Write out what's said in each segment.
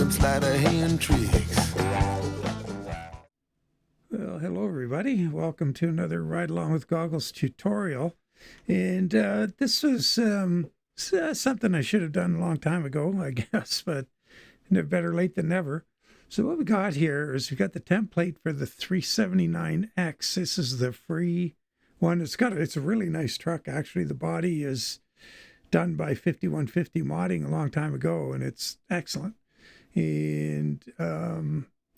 some sleight of hand tricks. Well, hello everybody. Welcome to another Ride Along with Goggles tutorial. And this was something I should have done a long time ago, I guess, but better late than never. So what we got here is we got the template for the 379X. This is the free one. It's a really nice truck, actually. The body is done by 5150 Modding a long time ago, and it's excellent. And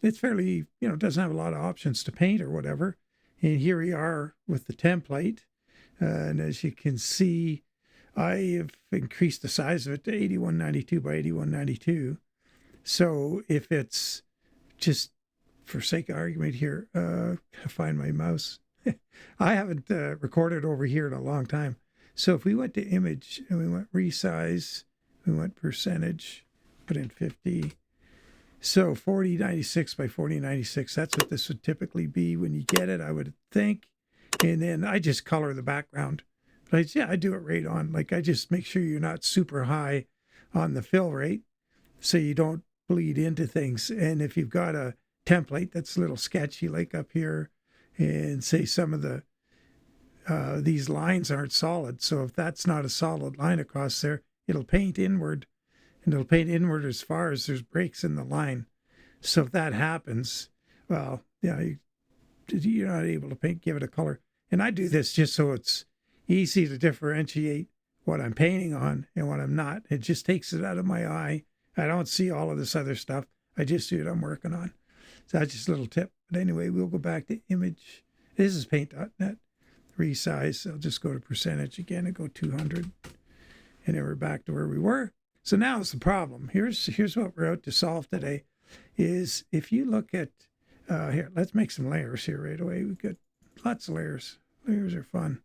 it's fairly, doesn't have a lot of options to paint or whatever. And here we are with the template. And as you can see, I have increased the size of it to 8192 by 8192. So if it's just, for sake of argument here, gotta find my mouse. I haven't recorded over here in a long time. So if we went to image and we went resize, we went percentage, put in 50. So 4096 by 4096, that's what this would typically be when you get it, I would think. And then I just color the background. But I do it right on. Like, I just make sure you're not super high on the fill rate so you don't bleed into things. And if you've got a template that's a little sketchy, like up here, and say some of the these lines aren't solid. So if that's not a solid line across there, it'll paint inward. And it'll paint inward as far as there's breaks in the line. So if that happens, well, you're not able to give it a color. And I do this just so it's easy to differentiate what I'm painting on and what I'm not. It just takes it out of my eye. I don't see all of this other stuff. I just see what I'm working on. So that's just a little tip. But anyway, we'll go back to image. This is paint.net. Resize. I'll just go to percentage again and go 200. And then we're back to where we were. So now it's the problem. Here's what we're out to solve today, is if you look at, here, let's make some layers here right away. We've got lots of layers. Layers are fun.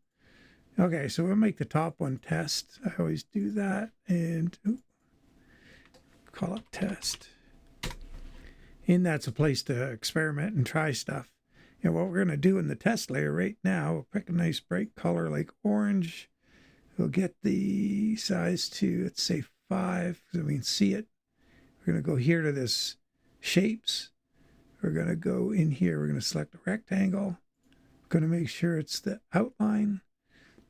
Okay, so we'll make the top one test. I always do that. And call it test. And that's a place to experiment and try stuff. And what we're going to do in the test layer right now, we'll pick a nice bright color like orange. We'll get the size to, let's say, 5, so we can see it. We're going to go here to this shapes. We're going to go in here. We're going to select a rectangle. We're going to make sure it's the outline.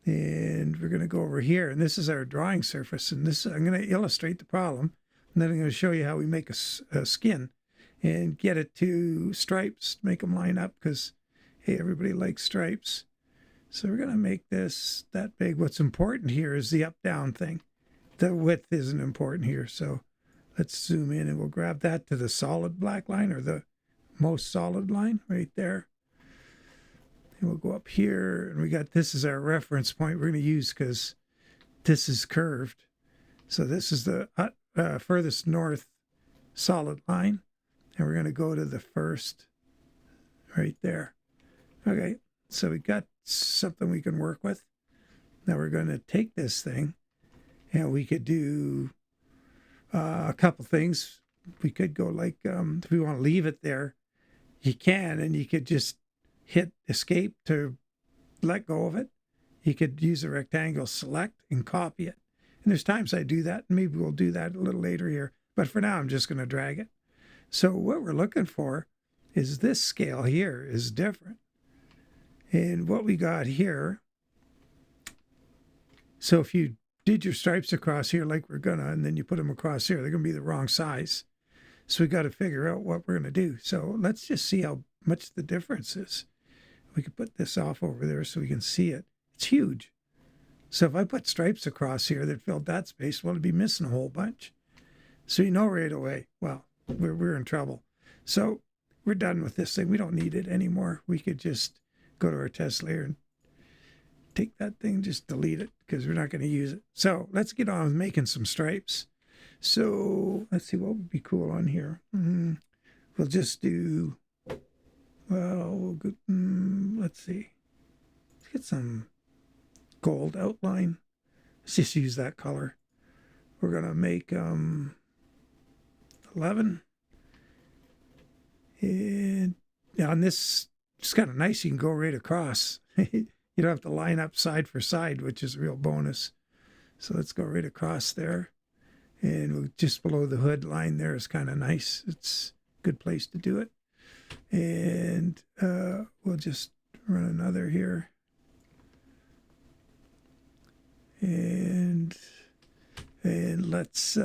And we're going to go over here. And this is our drawing surface. And this, I'm going to illustrate the problem. And then I'm going to show you how we make a skin and get it to stripes, make them line up, because, hey, everybody likes stripes. So we're going to make this that big. What's important here is the up-down thing. The width isn't important here. So let's zoom in and we'll grab that to the solid black line, or the most solid line right there. And we'll go up here, and we got, this is our reference point we're going to use because this is curved. So this is the furthest north solid line. And we're going to go to the first right there. Okay, so we got something we can work with. Now we're going to take this thing, and we could do a couple things. We could go like, if we want to leave it there, you can, and you could just hit escape to let go of it. You could use a rectangle select and copy it. And there's times I do that, and maybe we'll do that a little later here. But for now, I'm just going to drag it. So what we're looking for is this scale here is different. And what we got here, so if you did your stripes across here like we're gonna, and then you put them across here, they're gonna be the wrong size. So we got to figure out what we're gonna do. So let's just see how much the difference is. We could put this off over there so we can see it. It's huge. So if I put stripes across here that filled that space, well, it'd be missing a whole bunch. So you know right away, well, we're in trouble. So we're done with this thing. We don't need it anymore. We could just go to our test layer and take that thing, just delete it, because we're not going to use it. So let's get on with making some stripes. So let's see what would be cool on here. We'll just do, well, we'll go, let's see. Let's get some gold outline. Let's just use that color. We're going to make 11. And on this, it's kind of nice. You can go right across. You don't have to line up side for side, which is a real bonus. So let's go right across there. And just below the hood line there is kind of nice. It's a good place to do it. And we'll just run another here. And let's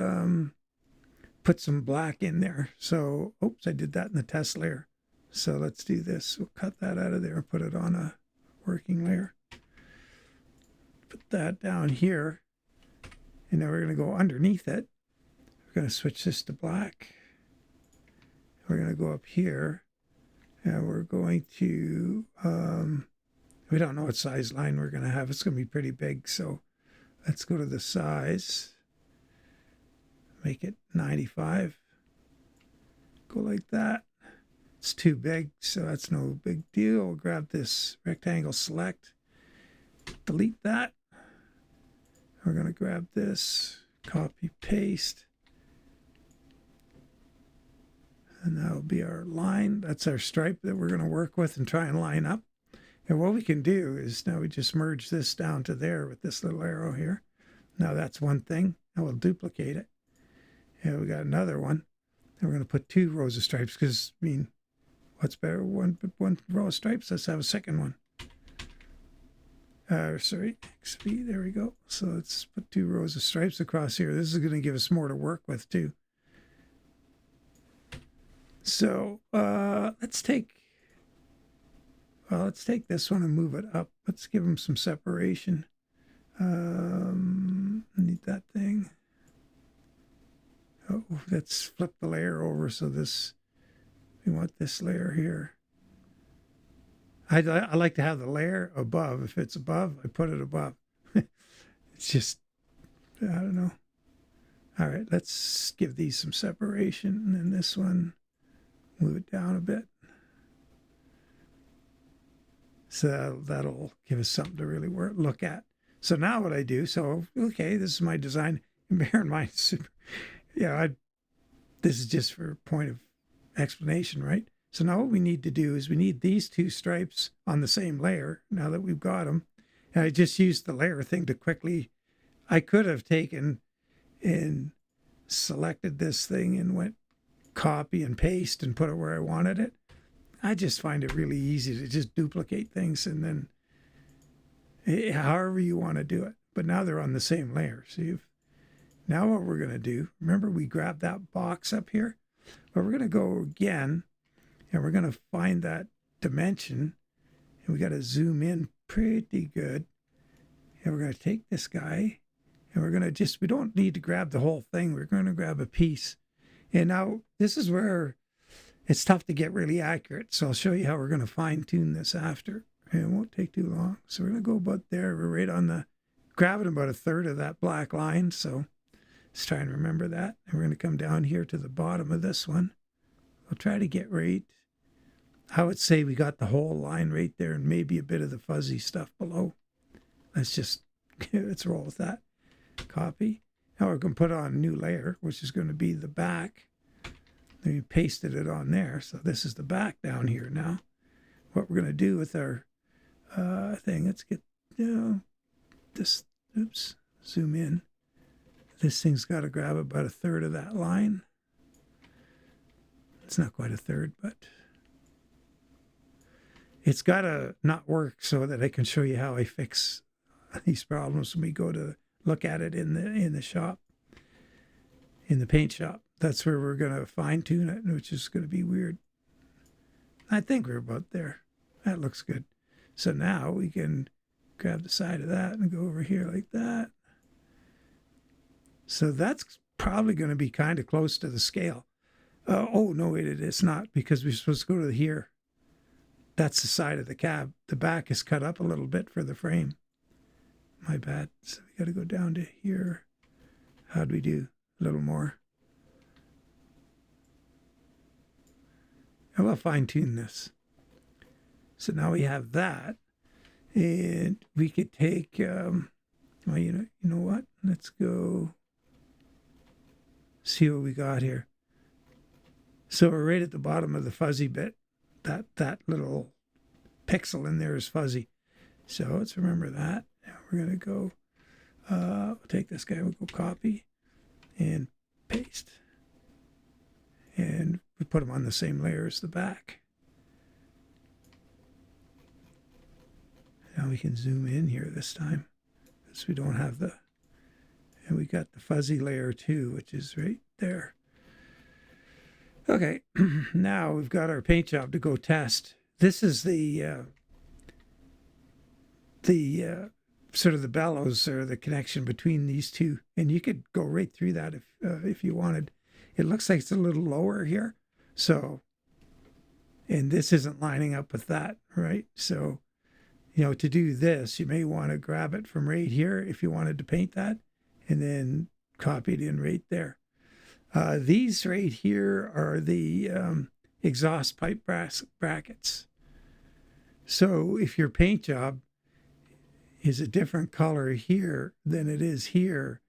put some black in there. So, oops, I did that in the test layer. So let's do this. We'll cut that out of there and put it on a working layer. Put that down here. And now we're going to go underneath it. We're going to switch this to black. We're going to go up here. And we're going to, we don't know what size line we're going to have. It's going to be pretty big. So let's go to the size. Make it 95. Go like that. It's too big, so that's no big deal. We'll grab this rectangle select. Delete that. We're going to grab this, copy, paste. And that'll be our line. That's our stripe that we're going to work with and try and line up. And what we can do is now we just merge this down to there with this little arrow here. Now that's one thing. Now we'll duplicate it. And we got another one. And we're going to put 2 rows of stripes because, I mean, what's better? One row of stripes. Let's have a second one. Sorry, XV, there we go. So let's put 2 rows of stripes across here. This is going to give us more to work with too. So let's take this one and move it up. Let's give them some separation. Need that thing. Oh, let's flip the layer over so this, we want this layer here. I like to have the layer above. If it's above, I put it above. It's just, I don't know. All right, let's give these some separation. And then this one, move it down a bit. So that'll give us something to really look at. So now what I do, so, okay, this is my design. And bear in mind, this is just for point of explanation, right? So now what we need to do is we need these 2 stripes on the same layer now that we've got them. And I just used the layer thing to quickly, I could have taken and selected this thing and went copy and paste and put it where I wanted it. I just find it really easy to just duplicate things and then however you want to do it. But now they're on the same layer. So now what we're going to do, remember we grabbed that box up here? But we're going to go again and we're going to find that dimension and we got to zoom in pretty good. And we're going to take this guy and we're going to we don't need to grab the whole thing. We're going to grab a piece. And now this is where it's tough to get really accurate. So I'll show you how we're going to fine tune this after. And it won't take too long. So we're going to go about there. We're right on grabbing about 1/3 of that black line. So let's try and remember that. And we're going to come down here to the bottom of this one. We'll try to get right. I would say we got the whole line right there and maybe a bit of the fuzzy stuff below. Let's roll with that. Copy. Now we're going to put on a new layer, which is going to be the back. Then we pasted it on there. So this is the back down here now. What we're going to do with our thing, let's get this, oops, zoom in. This thing's got to grab about 1/3 of that line. It's not quite 1/3, but it's got to not work so that I can show you how I fix these problems when we go to look at it in the shop, in the paint shop. That's where we're going to fine tune it, which is going to be weird. I think we're about there. That looks good. So now we can grab the side of that and go over here like that. So that's probably going to be kind of close to the scale. Oh, no, wait, it is not, because we're supposed to go to here. That's the side of the cab. The back is cut up a little bit for the frame. My bad. So we got to go down to here. How'd we do? A little more. And we'll fine tune this. So now we have that. And we could take, well, you know what? Let's go see what we got here. So we're right at the bottom of the fuzzy bit. That little pixel in there is fuzzy. So let's remember that. Now we're going to go, we'll take this guy, we'll go copy. and paste. And we put them on the same layer as the back. Now we can zoom in here this time, so we don't have the, and we got the fuzzy layer too, which is right there. Okay, now we've got our paint job to go test. This is the sort of the bellows, or the connection between these two, and you could go right through that if you wanted. It looks like it's a little lower here, so, and this isn't lining up with that, right? So, you know, to do this, you may want to grab it from right here if you wanted to paint that, and then copy it in right there. These right here are the exhaust pipe brackets. So if your paint job is a different color here than it is here,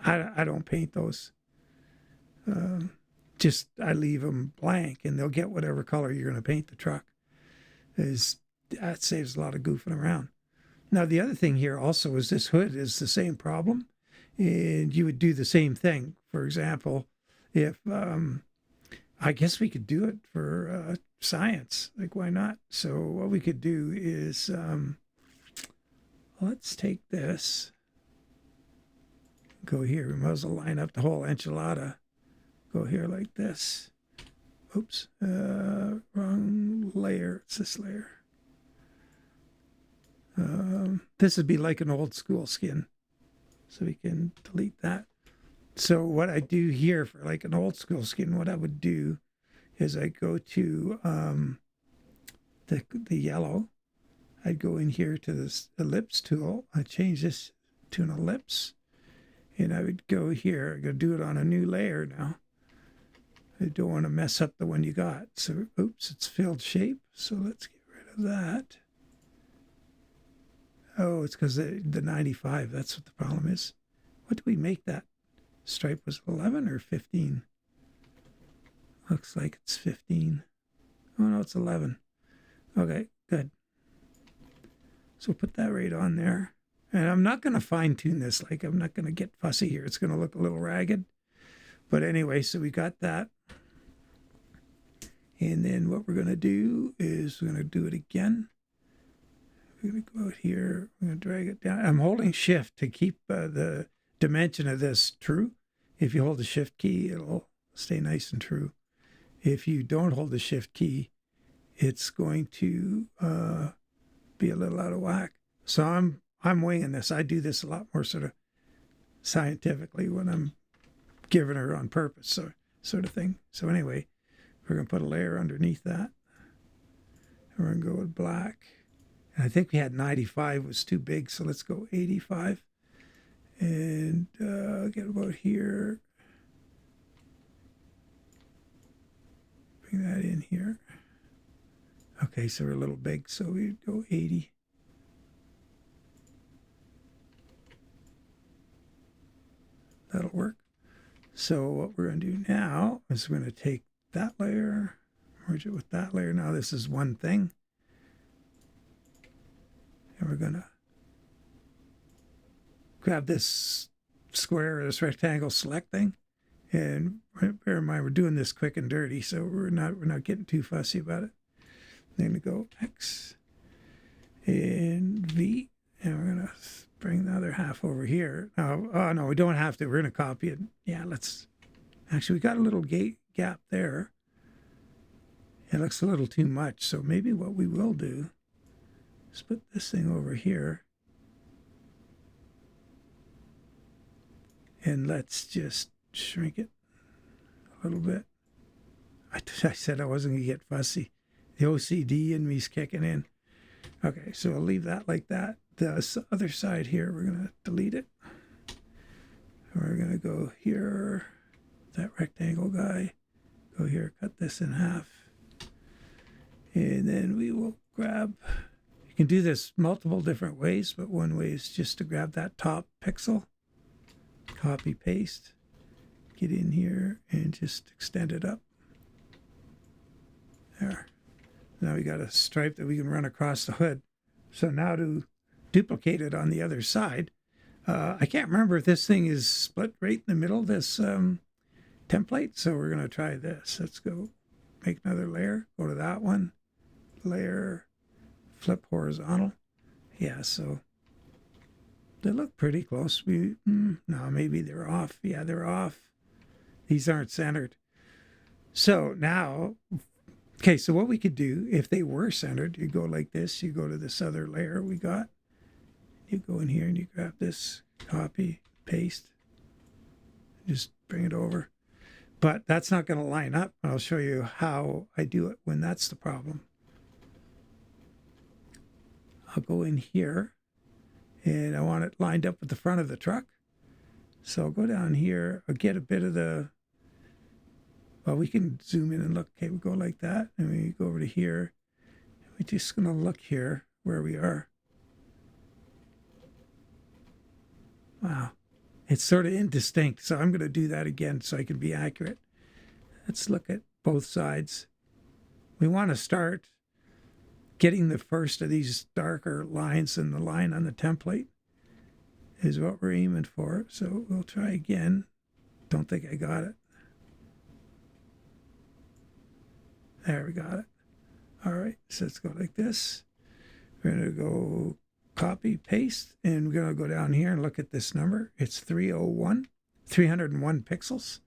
I don't paint those. Just I leave them blank, and they'll get whatever color you're going to paint the truck. That saves a lot of goofing around. Now the other thing here also is this hood is the same problem, and you would do the same thing. For example, if I guess we could do it for science, like why not? So what we could do is let's take this, go here. We might as well line up the whole enchilada. Go here like this. Oops, wrong layer. It's this layer. This would be like an old school skin, so we can delete that. So what I do here for like an old school skin, what I would do is I go to the yellow. I'd go in here to this ellipse tool. I change this to an ellipse, and I would go here. I'm gonna do it on a new layer now. I don't want to mess up the one you got. So, oops, it's filled shape. So let's get rid of that. Oh, it's because the 95. That's what the problem is. What do we make that? Stripe was 11 or 15? Looks like it's 15. Oh, no, it's 11. Okay, good. So put that right on there. And I'm not going to fine tune this. Like, I'm not going to get fussy here. It's going to look a little ragged. But anyway, so we got that. And then what we're going to do is we're going to do it again. We're going to go out here. We're going to drag it down. I'm holding shift to keep the dimension of this true. If you hold the shift key, it'll stay nice and true. If you don't hold the shift key, it's going to be a little out of whack. So I'm winging this. I do this a lot more sort of scientifically when I'm giving her on purpose, so sort of thing. So anyway, we're going to put a layer underneath that. And we're going to go with black. And I think we had 95 was too big, so let's go 85. And get about here. Bring that in here. Okay, so we're a little big, so we go 80. That'll work. So what we're going to do now is we're going to take that layer, merge it with that layer. Now this is one thing. And we're going to grab this square or this rectangle select thing. And bear in mind, we're doing this quick and dirty, so we're not getting too fussy about it. Then we go X and V, and we're going to bring the other half over here. Now, oh no, we don't have to. We're going to copy it. Yeah, let's, actually, we got a little gap there. It looks a little too much, so maybe what we will do is put this thing over here. And let's just shrink it a little bit. I said I wasn't going to get fussy. The OCD in me's kicking in. Okay, so I'll leave that like that. The other side here, we're going to delete it. We're going to go here, that rectangle guy. Go here, cut this in half. And then we will grab, you can do this multiple different ways, but one way is just to grab that top pixel, copy, paste, get in here and just extend it up. There. Now we got a stripe that we can run across the hood. So now to duplicate it on the other side, I can't remember if this thing is split right in the middle, this template. So we're going to try this. Let's go make another layer. Go to that one. Layer. Flip horizontal. Yeah, so they look pretty close. No, maybe they're off. Yeah, they're off. These aren't centered. So now, okay, so what we could do, if they were centered, you go like this. You go to this other layer we got. You go in here and you grab this, copy, paste, just bring it over. But that's not going to line up. I'll show you how I do it when that's the problem. I'll go in here and I want it lined up with the front of the truck. So I'll go down here. I'll get a bit of the, well, we can zoom in and look. Okay, we go like that. And we go over to here. We're just going to look here where we are. Wow. It's sort of indistinct. So I'm going to do that again so I can be accurate. Let's look at both sides. We want to start getting the first of these darker lines in the line on the template is what we're aiming for. So we'll try again. Don't think I got it. There, we got it. All right, so let's go like this. We're going to go copy, paste, and we're going to go down here and look at this number. It's 301 pixels.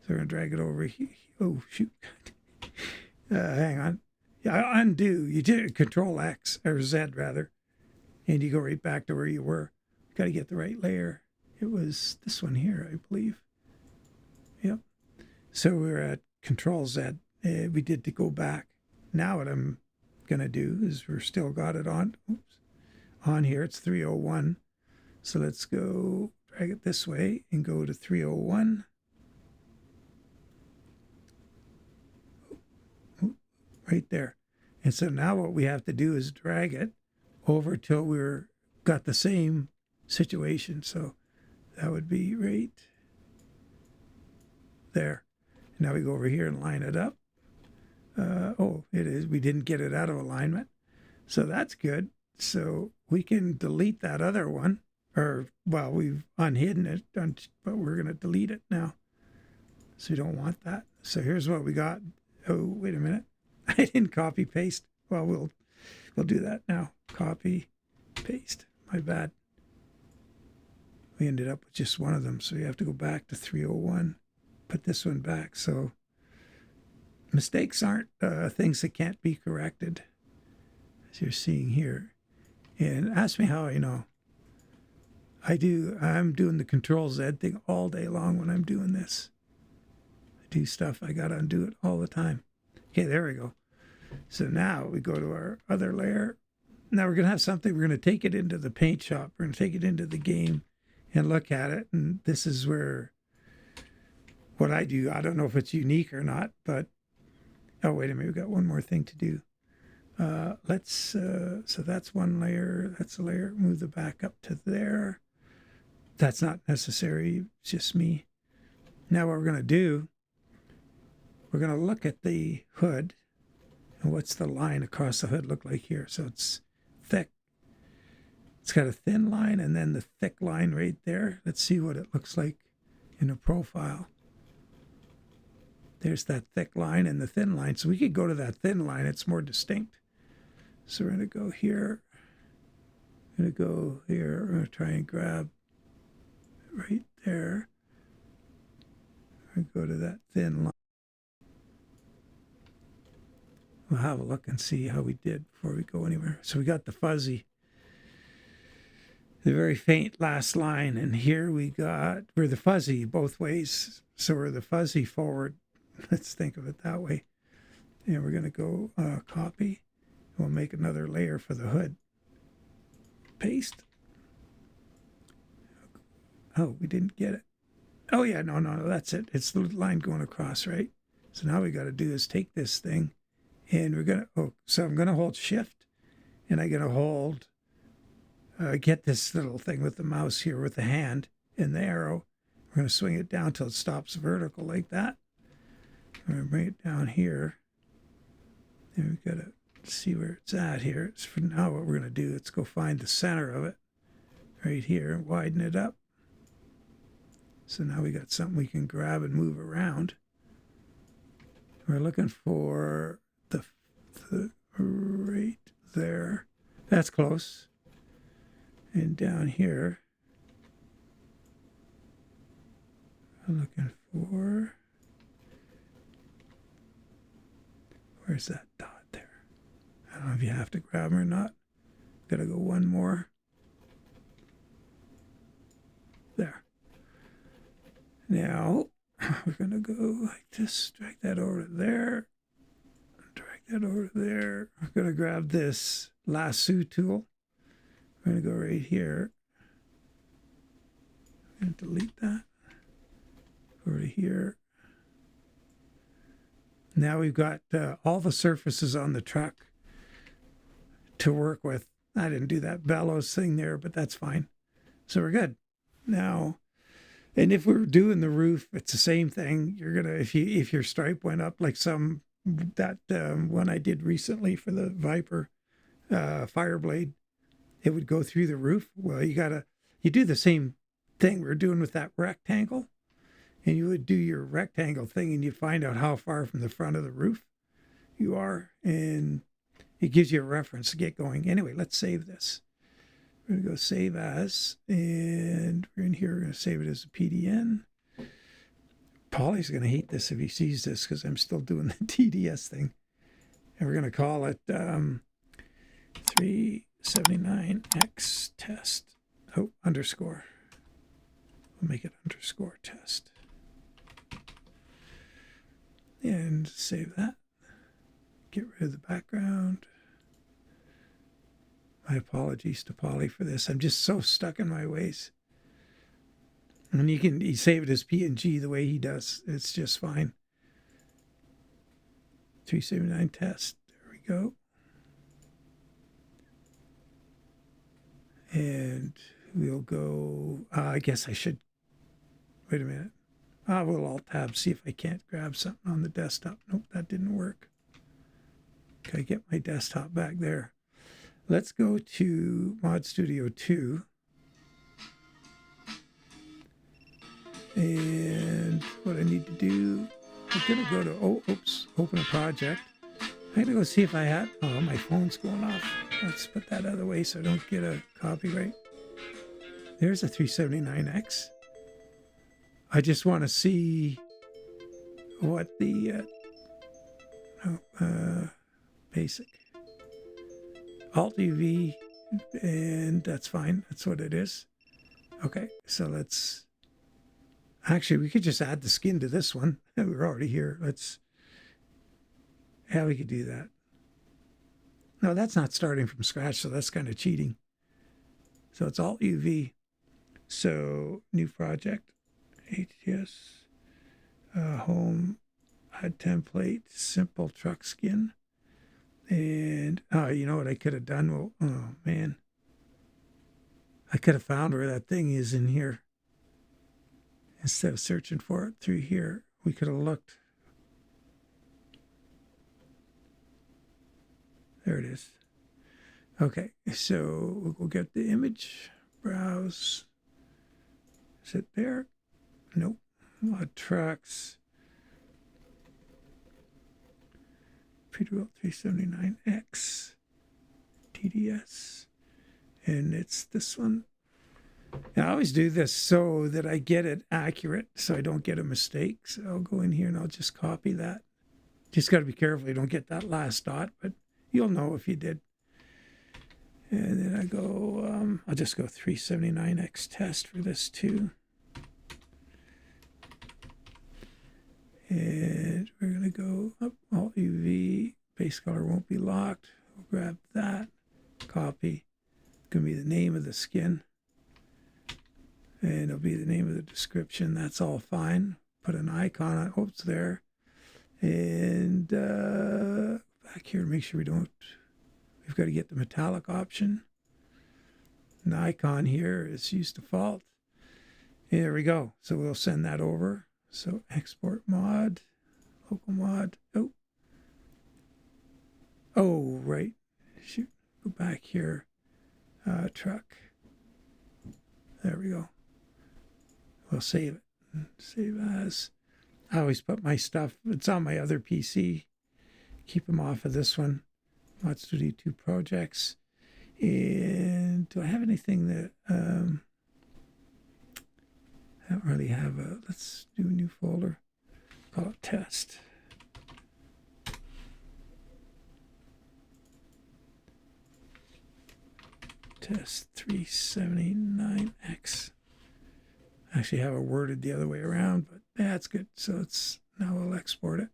So we're going to drag it over here. Oh, shoot. Hang on. Yeah, undo. You did Control X, or Z rather, and you go right back to where you were. Got to get the right layer. It was this one here, I believe. Yep. So we're at Control Z. We did to go back. Now what I'm going to do is we're still got it on. Oops. On here, it's 301. So let's go drag it this way and go to 301. Right there. And so now what we have to do is drag it over till we're got the same situation. So that would be right there. Now we go over here and line it up. Oh, it is. We didn't get it out of alignment. So that's good. So we can delete that other one. Or, well, we've unhidden it, but we're going to delete it now. So we don't want that. So here's what we got. Oh, wait a minute. I didn't copy paste. Well, we'll do that now. Copy, paste. My bad. We ended up with just one of them, so we have to go back to 301. Put this one back. So mistakes aren't things that can't be corrected, as you're seeing here. And ask me how I know. I'm doing the Control Z thing all day long when I'm doing this. I do stuff. I got to undo it all the time. Okay, there we go. So now we go to our other layer. Now we're going to have something. We're going to take it into the paint shop. We're going to take it into the game and look at it. And this is where what I do. I don't know if it's unique or not, but oh, wait a minute. We've got one more thing to do. So that's one layer. That's a layer. Move the back up to there. That's not necessary. It's just me. Now what we're going to do, we're going to look at the hood. And what's the line across the hood look like here? So it's thick. It's got a thin line and then the thick line right there. Let's see what it looks like in a profile. There's that thick line and the thin line. So we could go to that thin line. It's more distinct. So we're going to go here. I'm going to go here. We're going to try and grab right there. Go to that thin line. We'll have a look and see how we did before we go anywhere. So we got the fuzzy, the very faint last line. And here we're the fuzzy both ways. So we're the fuzzy forward. Let's think of it that way. And we're going to go copy. We'll make another layer for the hood. Paste. Oh, we didn't get it. Oh, yeah, no, that's it. It's the line going across, right? So now we got to do is take this thing. And we're going to, so I'm going to hold shift and I'm going to hold, get this little thing with the mouse here with the hand and the arrow. We're going to swing it down till it stops vertical like that. I'm going to bring it down here. And we've got to see where it's at here. So for now, what we're going to do, let's go find the center of it. right here and widen it up. So now we got something we can grab and move around. We're looking for the right there. That's close. And down here, I'm looking for, where's that dot there? I don't know if you have to grab them or not. Gotta go one more. There. Now, we're going to go like this, drag that over to there, drag that over to there. We're going to grab this lasso tool. We're going to go right here. I'm going to delete that. Over to here. Now we've got all the surfaces on the truck to work with. I didn't do that bellows thing there, but that's fine. So we're good. Now, and if we're doing the roof, it's the same thing. You're gonna, if your stripe went up like that one I did recently for the Viper Fireblade, it would go through the roof. Well, you do the same thing we're doing with that rectangle, and you would do your rectangle thing, and you find out how far from the front of the roof you are, and it gives you a reference to get going. Anyway, let's save this. We're going to go save as, and we're in here. We're going to save it as a PDN. Polly's going to hate this if he sees this because I'm still doing the TDS thing. And we're going to call it 379X test. Oh, underscore. We'll make it underscore test. And save that. Get rid of the background. My apologies to Polly for this. I'm just so stuck in my ways. And you save it as PNG the way he does. It's just fine. 379 test. There we go. And we'll go, I guess I should, wait a minute. We'll Alt-Tab, see if I can't grab something on the desktop. Nope, that didn't work. Okay, get my desktop back there. Let's go to Mod Studio 2. And what I need to do, I'm going to go to, open a project. I'm going to go see if I have, my phone's going off. Let's put that out of the way so I don't get a copyright. There's a 379X. I just want to see what the, basic. Alt-UV, and that's fine. That's what it is. Okay, so let's... Actually, we could just add the skin to this one. We're already here. Yeah, we could do that. No, that's not starting from scratch, so that's kind of cheating. So it's Alt-UV. So, new project, ATS, home, add template, simple truck skin. And, you know what I could have done? Well, oh, man. I could have found where that thing is in here. Instead of searching for it through here, we could have looked. There it is. Okay, so we'll get the image, browse. Is it there? Nope. Mod trucks. Peterbilt 379X TDS, and it's this one. And I always do this so that I get it accurate, so I don't get a mistake. So I'll go in here and I'll just copy that. Just got to be careful you don't get that last dot, but you'll know if you did. And then I go, I'll just go 379X test for this too. And we're going to go up, Alt-UV, base color won't be locked. We'll grab that, copy. It's going to be the name of the skin. And it'll be the name of the description. That's all fine. Put an icon on, oops, there. And back here, make sure we've got to get the metallic option. An icon here is use default. There we go. So we'll send that over. So export mod, local mod. Oh, right. Shoot. Go back here. Truck. There we go. We'll save it. Save as. I always put my stuff, it's on my other PC. Keep them off of this one. Mod Studio 2 projects. And do I have anything that I don't really have a, let's do a new folder. Call it test. Test 379X. I actually have it worded the other way around, but that's good. So it's now we'll export it.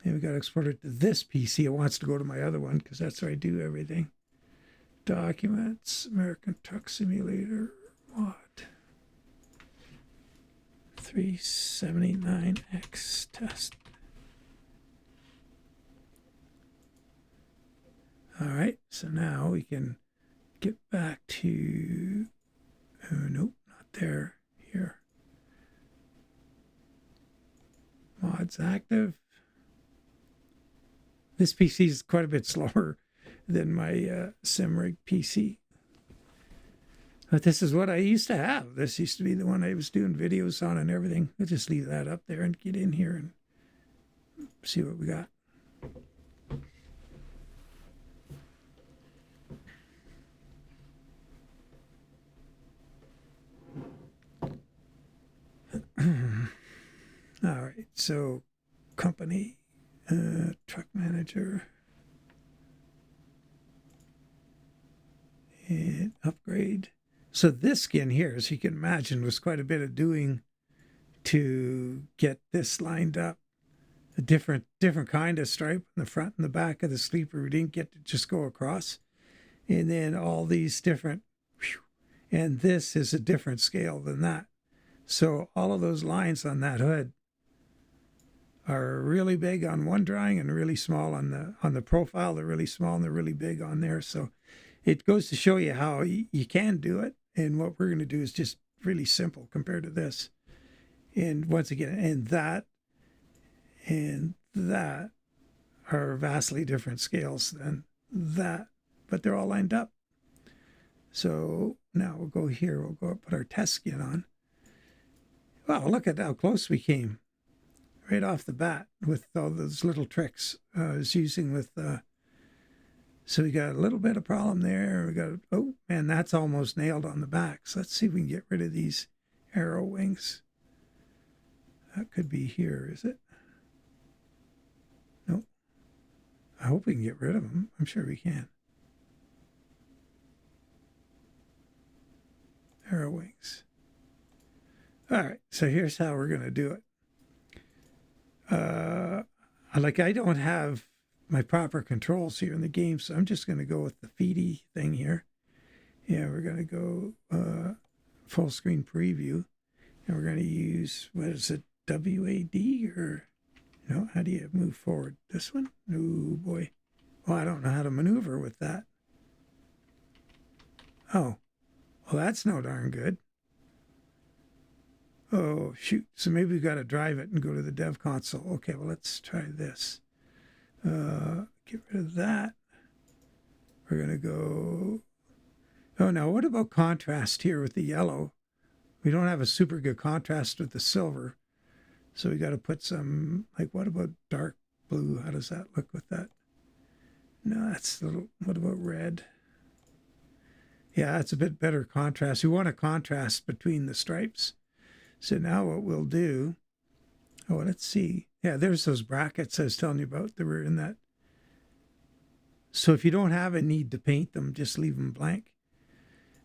And we got to export it to this PC. It wants to go to my other one because that's where I do everything. Documents, American Truck Simulator, mod 379X test. All right, so now we can get back to, oh, nope, not there, here. Mods active. This PC is quite a bit slower than my SimRig PC. But this is what I used to have. This used to be the one I was doing videos on and everything. I'll just leave that up there and get in here and see what we got. All right, so company, truck manager, and upgrade. So this skin here, as you can imagine, was quite a bit of doing to get this lined up. A different kind of stripe in the front and the back of the sleeper. We didn't get to just go across. And then all these different, and this is a different scale than that. So all of those lines on that hood are really big on one drawing and really small on the profile. They're really small and they're really big on there. So it goes to show you how you can do it. And what we're going to do is just really simple compared to this. And once again, and that are vastly different scales than that, but they're all lined up. So now we'll go here. We'll go put our test skin on. Wow, look at how close we came right off the bat with all those little tricks I was using with. So we got a little bit of problem there. We got, oh man, that's almost nailed on the back. So let's see if we can get rid of these arrow wings. That could be here, is it? Nope. I hope we can get rid of them. I'm sure we can. Arrow wings. All right, so here's how we're going to do it. I don't have my proper controls here in the game, so I'm just going to go with the feedy thing here. Yeah, we're going to go full screen preview, and we're going to use, what is it, WAD or, how do you move forward? This one? Oh boy. Well, I don't know how to maneuver with that. Oh, well, that's no darn good. Oh, shoot. So maybe we've got to drive it and go to the dev console. Okay, well, let's try this. Get rid of that. We're going to go. Oh, now what about contrast here with the yellow? We don't have a super good contrast with the silver. So we got to put some, what about dark blue? How does that look with that? No, that's a little, what about red? Yeah, that's a bit better contrast. We want a contrast between the stripes. So now what we'll do, let's see. Yeah, there's those brackets I was telling you about that were in that. So if you don't have a need to paint them, just leave them blank.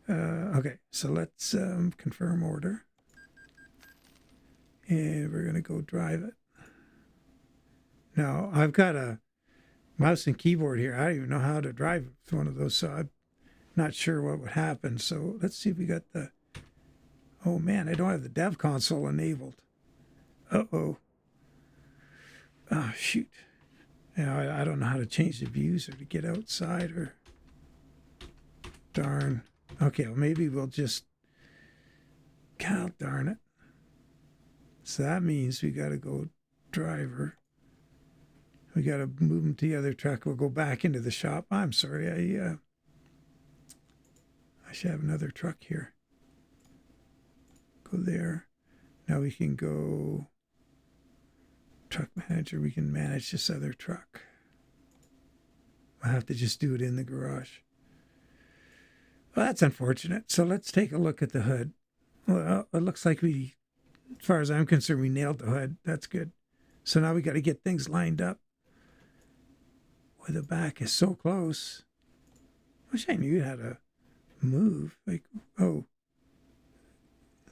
Okay, so let's confirm order. And we're going to go drive it. Now, I've got a mouse and keyboard here. I don't even know how to drive one of those, so I'm not sure what would happen. So let's see if we got the... Oh man, I don't have the dev console enabled. Uh-oh. Oh, shoot. I don't know how to change the views or to get outside or... Darn. Okay, well maybe we'll just... God darn it. So that means we got to go driver. We got to move them to the other truck. We'll go back into the shop. I'm sorry, I should have another truck here. Go there. Now we can go truck manager. We can manage this other truck. I'll have to just do it in the garage. Well, that's unfortunate. So let's take a look at the hood. Well, it looks like we, as far as I'm concerned, we nailed the hood. That's good. So now we got to get things lined up. Where the back is so close. I wish I knew how to move. Like, oh,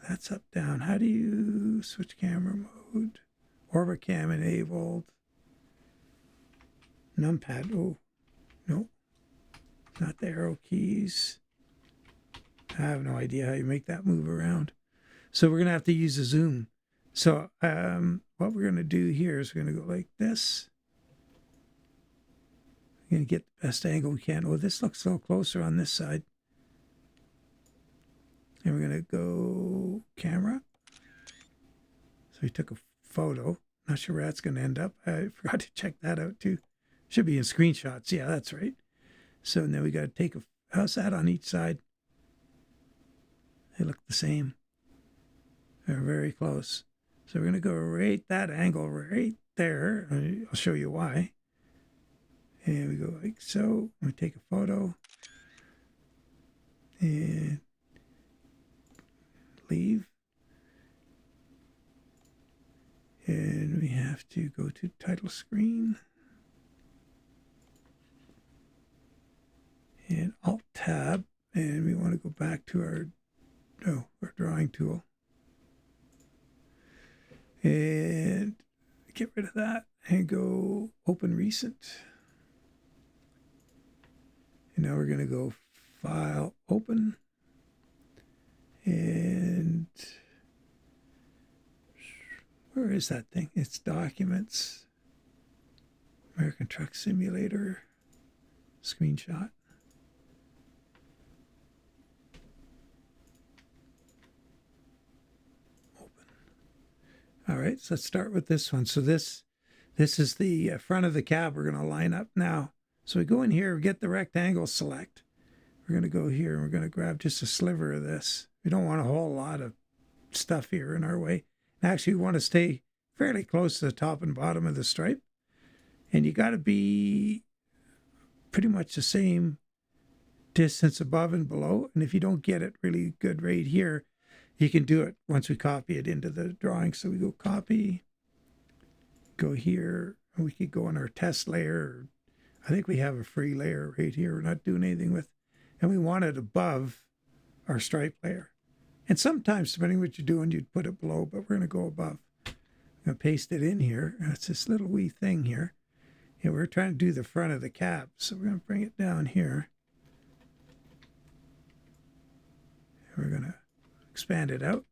that's up, down. How do you switch camera mode? Orbit cam enabled. Numpad. Oh, no. Not the arrow keys. I have no idea how you make that move around. So we're going to have to use a zoom. So what we're going to do here is we're going to go like this. We're going to get the best angle we can. Oh, this looks a little closer on this side. And we're going to go camera. So we took a photo. Not sure where that's going to end up. I forgot to check that out too. Should be in screenshots. Yeah, that's right. So now we got to take a, how's that on each side? They look the same. They're very close. So we're going to go right that angle right there. I'll show you why. And we go like so. We take a photo. And leave. And we have to go to title screen. And Alt Tab. And we want to go back to our drawing tool. And get rid of that and go open recent. And now we're going to go file open. And where is that thing? It's documents. American Truck Simulator. Screenshot. All right, so let's start with this one. So this is the front of the cab we're going to line up now. So we go in here, we get the rectangle select. We're going to go here and we're going to grab just a sliver of this. We don't want a whole lot of stuff here in our way. And actually, we want to stay fairly close to the top and bottom of the stripe. And you got to be pretty much the same distance above and below. And if you don't get it really good right here, you can do it once we copy it into the drawing. So we go copy, go here, and we could go on our test layer. I think we have a free layer right here we're not doing anything with. And we want it above our stripe layer. And sometimes, depending what you're doing, you'd put it below, but we're going to go above. I'm going to paste it in here. It's this little wee thing here. And we're trying to do the front of the cab. So we're going to bring it down here. And we're going to expand it out.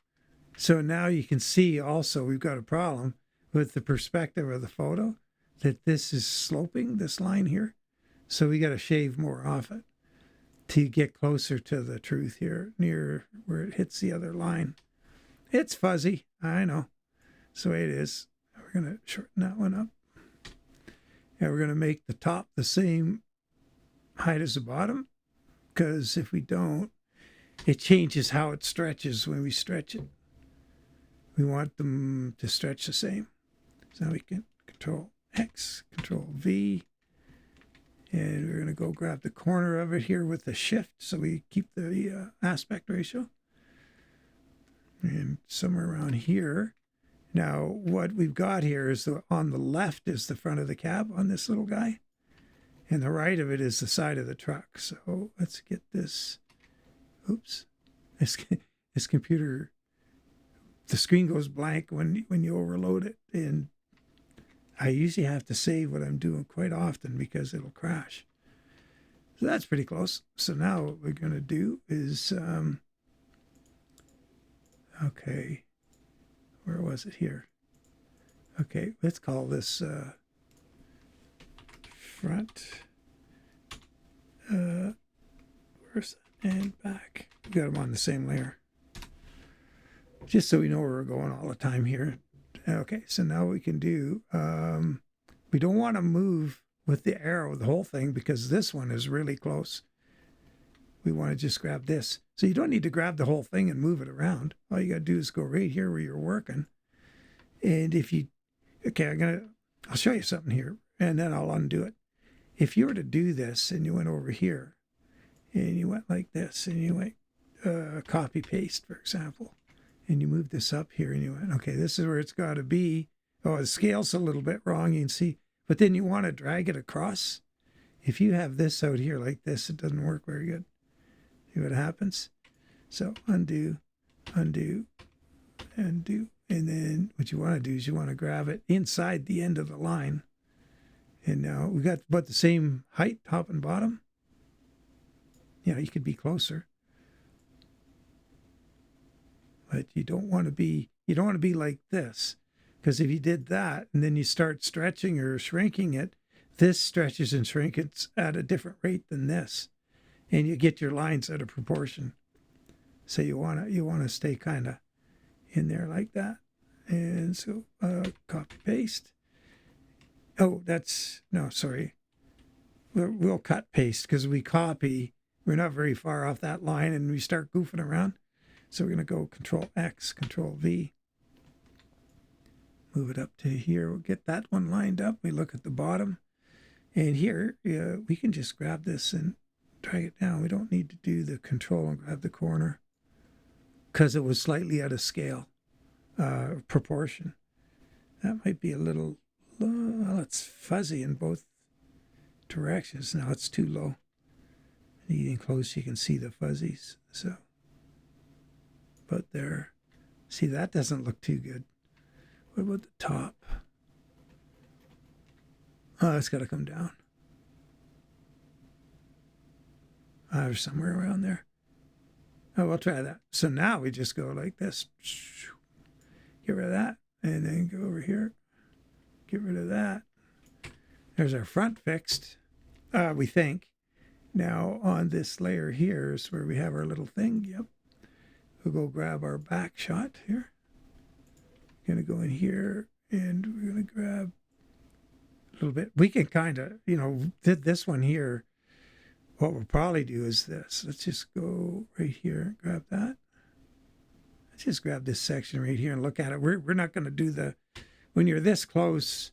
So now you can see also we've got a problem with the perspective of the photo, that this is sloping, this line here. So we got to shave more off it to get closer to the truth here, near where it hits the other line. It's fuzzy, I know. That's the way it is. We're going to shorten that one up. And we're going to make the top the same height as the bottom, because if we don't, it changes how it stretches when we stretch it. We want them to stretch the same. So now we can Control X, Control V, and we're going to go grab the corner of it here with the shift so we keep the aspect ratio. And somewhere around here. Now, what we've got here is on the left is the front of the cab on this little guy, and the right of it is the side of the truck. So let's get this. Oops, this computer, the screen goes blank when you overload it, and I usually have to save what I'm doing quite often because it'll crash. So that's pretty close. So now what we're going to do is, okay, where was it here? Okay, let's call this front, where's that? And back. We got them on the same layer. Just so we know where we're going all the time here. Okay, so now we can do, we don't want to move with the arrow, the whole thing, because this one is really close. we want to just grab this. So you don't need to grab the whole thing and move it around. All you got to do is go right here where you're working. And if you, okay, I'll show you something here and then I'll undo it. If you were to do this and you went over here and you went like this and you went copy paste, for example, and you move this up here and you went, okay, this is where it's got to be. Oh, the scale's a little bit wrong, you can see, but then you want to drag it across. If you have this out here like this, it doesn't work very good. See what happens? So undo, undo, undo. And then what you want to do is you want to grab it inside the end of the line. And now we got about the same height, top and bottom. You know, you could be closer. But you don't want to be like this. Because if you did that and then you start stretching or shrinking it, this stretches and shrinks at a different rate than this. And you get your lines out of proportion. So you want to stay kind of in there like that. And so copy paste. Oh, no, sorry. We'll cut paste because we copy. We're not very far off that line and we start goofing around. So we're going to go Control X, Control V. Move it up to here. We'll get that one lined up. We look at the bottom. And here, we can just grab this and drag it down. We don't need to do the control and grab the corner because it was slightly out of scale, proportion. That might be a little, well, it's fuzzy in both directions. Now it's too low. Getting close, you can see the fuzzies. So, but there, see, that doesn't look too good. What about the top? Oh, it's got to come down. Or somewhere around there. Oh, we'll try that. So now we just go like this. Get rid of that. And then go over here. Get rid of that. There's our front fixed, we think. Now on this layer here is where we have our little thing. Yep. We'll go grab our back shot here. Going to go in here and we're going to grab a little bit. We can kind of, this one here. What we'll probably do is this. Let's just go right here, grab that. Let's just grab this section right here and look at it. We're not going to do when you're this close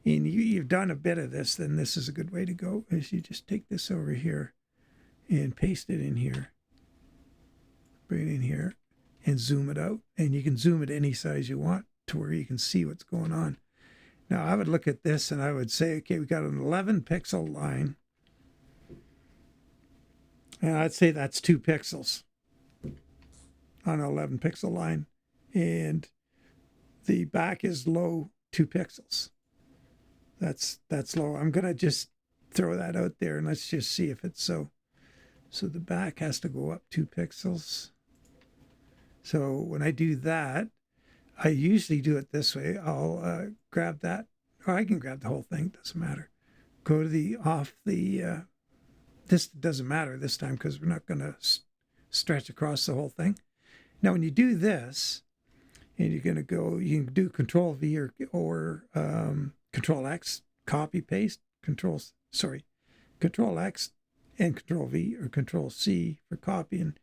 and you've done a bit of this, then this is a good way to go, is you just take this over here and paste it in here. Bring it in here and zoom it out. And you can zoom it any size you want to where you can see what's going on. Now I would look at this and I would say, okay, we got an 11 pixel line. And I'd say that's 2 pixels on an 11 pixel line. And the back is low 2 pixels. That's low. I'm going to just throw that out there and let's just see if it's so. So the back has to go up 2 pixels. So when I do that, I usually do it this way. I'll grab that, or I can grab the whole thing, doesn't matter. Go to this doesn't matter this time because we're not going to stretch across the whole thing. Now, when you do this, and you're going to go, you can do Control V or Control X, copy paste, Control X and Control V or Control C for copying.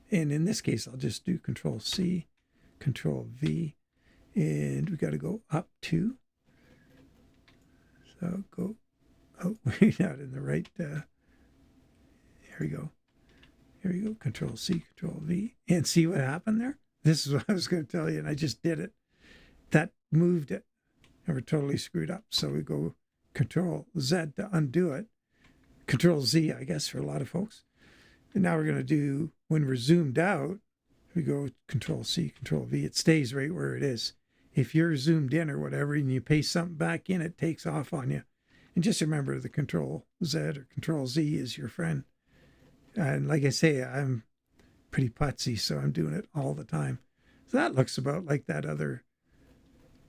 And in this case, I'll just do Control C, Control V, and we got to go up 2. So go, oh, we're not in the right. Here we go. Here we go. Control C, Control V. And see what happened there? This is what I was going to tell you, and I just did it. That moved it. And we're totally screwed up. So we go Control Z to undo it. Control Z, I guess, for a lot of folks. And now we're going to do, when we're zoomed out, we go Control C, Control V. It stays right where it is. If you're zoomed in or whatever, and you paste something back in, it takes off on you. And just remember the Control Z or Control Z is your friend. And like I say, I'm pretty putsy, so I'm doing it all the time. So that looks about like that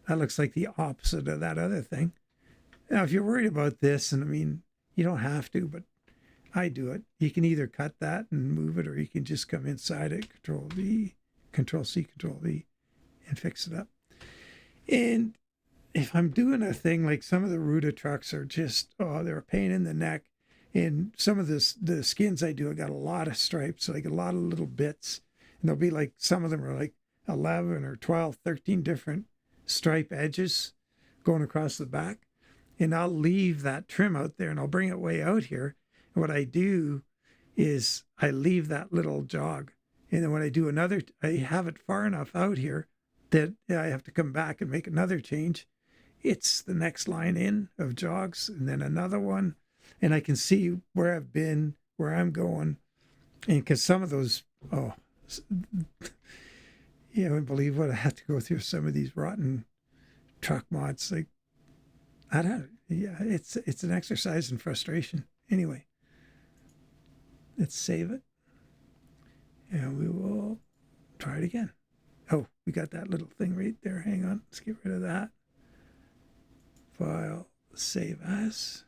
looks like the opposite of that other thing. Now, if you're worried about this, and I mean, you don't have to, but I do it. You can either cut that and move it, or you can just come inside it, Control V, Control C, Control V, and fix it up. And if I'm doing a thing like some of the Ruta trucks are just, they're a pain in the neck. And some of the skins I do, I got a lot of stripes, like a lot of little bits. And there'll be like, some of them are like 11 or 12, 13 different stripe edges going across the back. And I'll leave that trim out there and I'll bring it way out here. And what I do is I leave that little jog. And then when I do another, I have it far enough out here that I have to come back and make another change. It's the next line in of jogs and then another one. And I can see where I've been, where I'm going. And because some of those, you wouldn't believe what I have to go through some of these rotten truck mods. Like, I don't, yeah, it's an exercise in frustration. Anyway, let's save it. And we will try it again. Oh, we got that little thing right there. Hang on. Let's get rid of that. File, save as.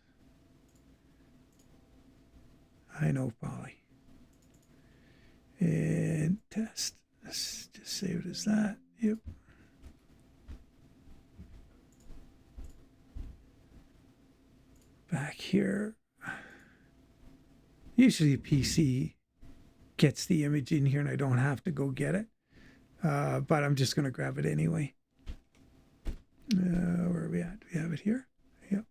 I know, Polly. And test. Let's just save it as that. Yep. Back here. Usually PC gets the image in here and I don't have to go get it. But I'm just going to grab it anyway. Where are we at? Do we have it here? Yep.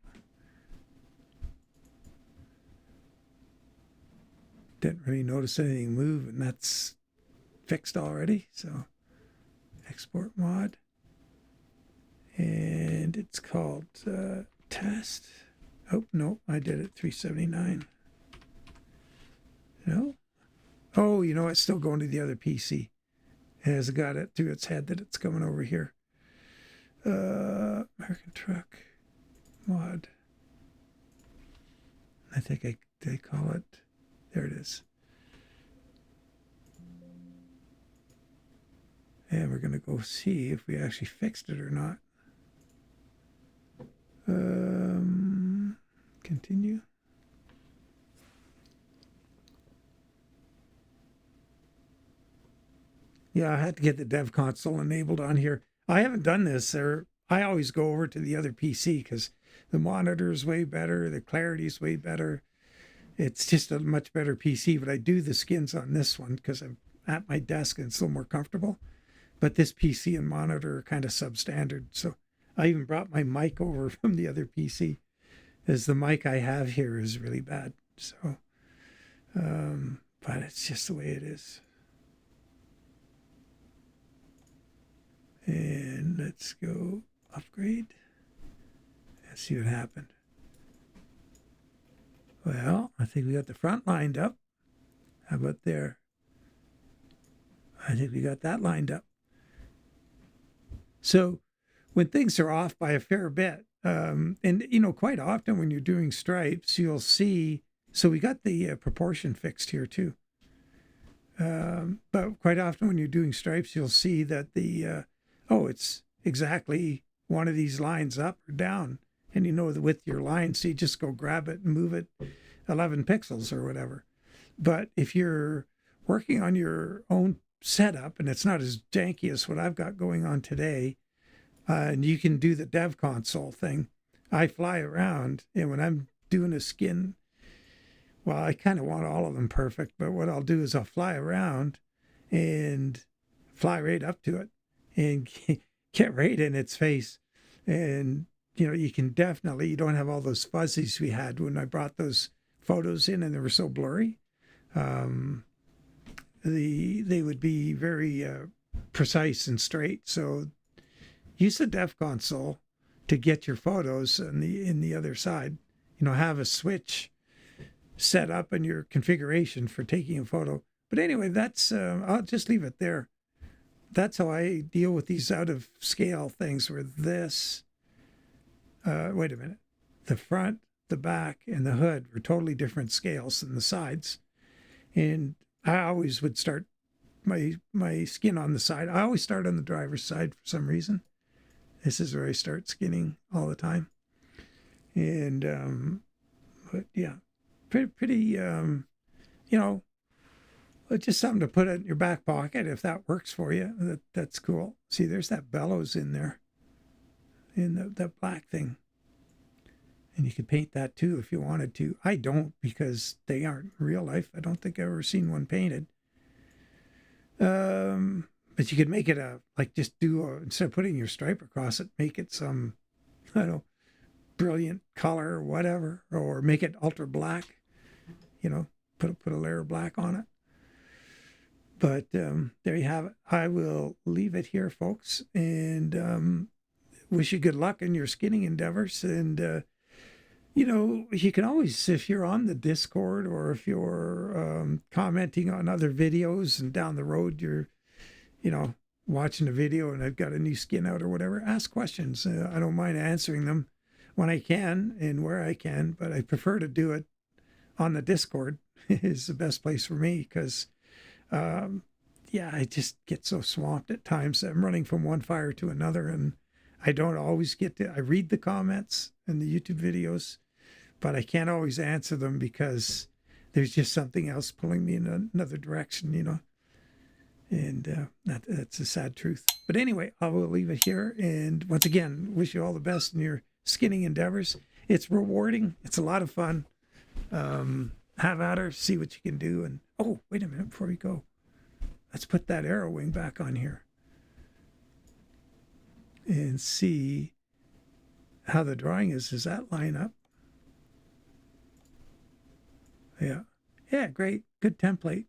Didn't really notice anything move, and that's fixed already. So export mod. And it's called test. Oh, no, I did it 379. No? Oh, you know, it's still going to the other PC. It has got it through its head that it's coming over here. American truck mod. I think they call it. There it is. And we're going to go see if we actually fixed it or not. Continue. Yeah, I had to get the dev console enabled on here. I haven't done this, or I always go over to the other PC because the monitor is way better, the clarity is way better. It's just a much better PC, but I do the skins on this one because I'm at my desk and it's a little more comfortable. But this PC and monitor are kind of substandard. So I even brought my mic over from the other PC, as the mic I have here is really bad. So, but it's just the way it is. And let's go upgrade and see what happened. Well, I think we got the front lined up. How about there? I think we got that lined up. So when things are off by a fair bit, and, you know, quite often when you're doing stripes, you'll see, so we got the proportion fixed here too. But quite often when you're doing stripes, you'll see that the, it's exactly one of these lines up or down. And you know the width of your line, so you just go grab it and move it 11 pixels or whatever. But if you're working on your own setup and it's not as janky as what I've got going on today, and you can do the dev console thing, I fly around, and when I'm doing a skin, well, I kind of want all of them perfect, but what I'll do is I'll fly around and fly right up to it and get right in its face. And you know, you can definitely, you don't have all those fuzzies we had when I brought those photos in and they were so blurry. They would be very precise and straight. So use the dev console to get your photos in the other side. You know, have a switch set up in your configuration for taking a photo. But anyway, that's I'll just leave it there. That's how I deal with these out of scale things where this. Wait a minute. The front, the back, and the hood were totally different scales than the sides. And I always would start my skin on the side. I always start on the driver's side for some reason. This is where I start skinning all the time. And, but yeah, pretty you know, just something to put in your back pocket if that works for you. That's cool. See, there's that bellows in there. In that black thing. And you could paint that too if you wanted to. I don't, because they aren't real life. I don't think I've ever seen one painted. But you could make it just instead of putting your stripe across it, make it some, I don't know, brilliant color or whatever, or make it ultra black, put a layer of black on it. But there you have it. I will leave it here, folks, and wish you good luck in your skinning endeavors. And you can always, if you're on the Discord or if you're commenting on other videos and down the road you're, watching a video and I've got a new skin out or whatever, ask questions. I don't mind answering them when I can and where I can, but I prefer to do it on the Discord is the best place for me because, I just get so swamped at times. I'm running from one fire to another and I don't always I read the comments and the YouTube videos, but I can't always answer them because there's just something else pulling me in another direction, and that's a sad truth. But anyway, I will leave it here. And once again, wish you all the best in your skinning endeavors. It's rewarding. It's a lot of fun. Have at her, see what you can do. And oh, wait a minute before we go. Let's put that arrow wing back on here and see how the drawing is. Does that line up? Yeah, great. Good template.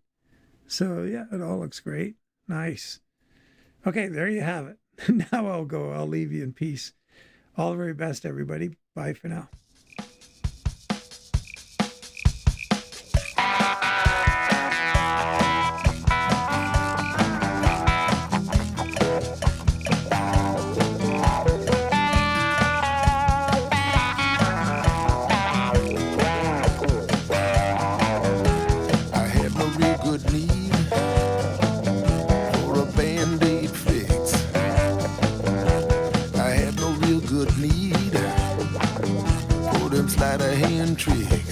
So yeah, it all looks great. Nice. Okay, there you have it. Now I'll go. I'll leave you in peace. All the very best, everybody. Bye for now. I had no real good need for a Band-Aid fix. I had no real good need for them sleight of hand tricks.